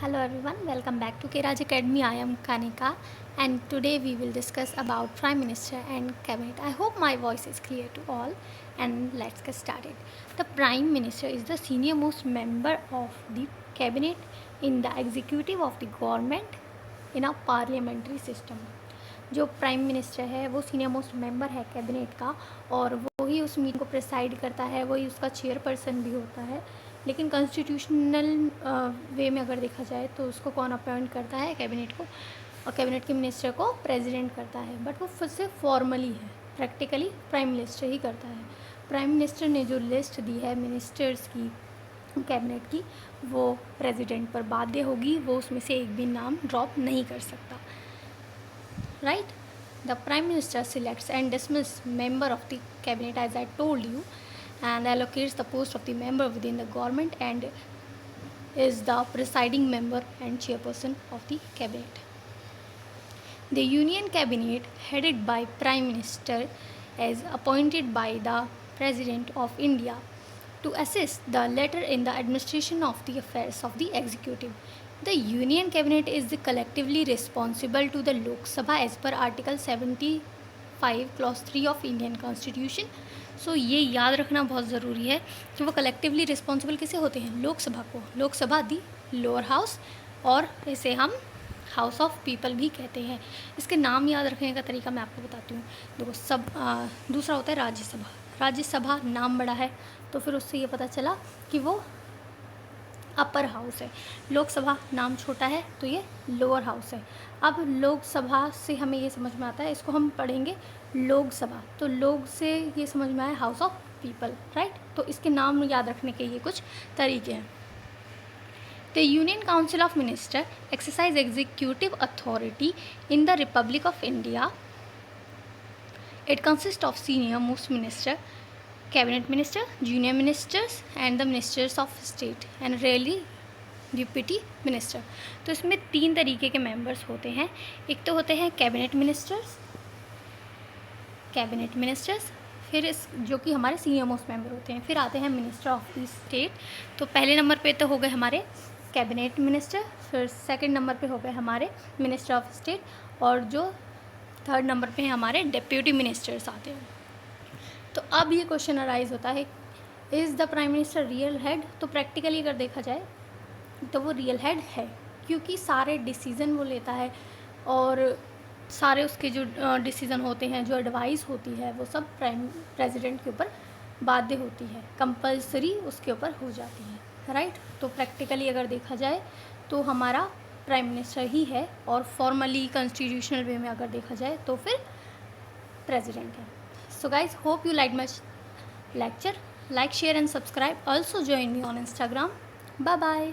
Hello everyone, welcome back to Keraj Academy. I am Kanika and today we will discuss about Prime Minister and Cabinet. I hope my voice is clear to all and let's get started. The Prime Minister is the senior most member of the Cabinet in the executive of the government in a parliamentary system. जो prime minister है वो senior most member है cabinet का और वो ही उस meeting को preside करता है, वही उसका चेयरपर्सन भी होता है। लेकिन कॉन्स्टिट्यूशनल वे में अगर देखा जाए तो उसको कौन अपॉइंट करता है, कैबिनेट को, और कैबिनेट के मिनिस्टर को प्रेसिडेंट करता है। बट वो फिर से फॉर्मली है, प्रैक्टिकली प्राइम मिनिस्टर ही करता है। प्राइम मिनिस्टर ने जो लिस्ट दी है मिनिस्टर्स की कैबिनेट की, वो प्रेसिडेंट पर बाध्य होगी, वो उसमें से एक भी नाम ड्रॉप नहीं कर सकता। Right? The Prime Minister selects and dismisses member of the cabinet, as I told you, and allocates the post of the member within the government and is the presiding member and chairperson of the cabinet. The Union Cabinet, headed by Prime Minister, is appointed by the President of India to assist the latter in the administration of the affairs of the executive. The Union Cabinet is collectively responsible to the Lok Sabha as per Article 75 Clause 3 of Indian Constitution. सो ये याद रखना बहुत ज़रूरी है कि वो collectively responsible किसे होते हैं, लोकसभा को। लोकसभा दी लोअर हाउस और इसे हम हाउस ऑफ पीपल भी कहते हैं। इसके नाम याद रखने का तरीका मैं आपको बताती हूँ। देखो, दूसरा होता है राज्यसभा। राज्यसभा नाम बड़ा है तो फिर उससे ये पता चला कि वो अपर हाउस है। लोकसभा नाम छोटा है तो ये लोअर हाउस है। अब लोकसभा से हमें ये समझ में आता है, इसको हम पढ़ेंगे लोकसभा, तो लोक से ये समझ में आया हाउस ऑफ पीपल, राइट। तो इसके नाम याद रखने के ये कुछ तरीके हैं। The union council of minister exercise executive authority in the Republic of India. It consist of senior most minister, cabinet minister, junior ministers and the ministers of state and rarely deputy minister. तो इसमें तीन तरीके के members होते हैं। एक तो होते हैं कैबिनेट मिनिस्टर्स, फिर इस जो कि हमारे सीनियर मोस्ट मेंबर होते हैं। फिर आते हैं मिनिस्टर ऑफ द स्टेट। तो पहले नंबर पे तो हो गए हमारे कैबिनेट मिनिस्टर, फिर सेकंड नंबर पे हो गए हमारे मिनिस्टर ऑफ स्टेट, और जो थर्ड नंबर पे हैं हमारे डिप्टी मिनिस्टर्स आते हैं। तो अब ये क्वेश्चन अराइज होता है, is the prime minister real head? तो प्रैक्टिकली अगर देखा जाए तो वो रियल हेड है, क्योंकि सारे डिसीज़न वो लेता है और सारे उसके जो डिसीज़न होते हैं, जो एडवाइस होती है, वो सब प्रेसिडेंट के ऊपर बाध्य होती है, कंपल्सरी उसके ऊपर हो जाती है, राइट। तो प्रैक्टिकली अगर देखा जाए तो हमारा प्राइम मिनिस्टर ही है, और फॉर्मली कॉन्स्टिट्यूशनल वे में अगर देखा जाए तो फिर प्रेसिडेंट है। So guys, hope you liked my lecture. Like, share and subscribe. Also join me on Instagram. Bye bye.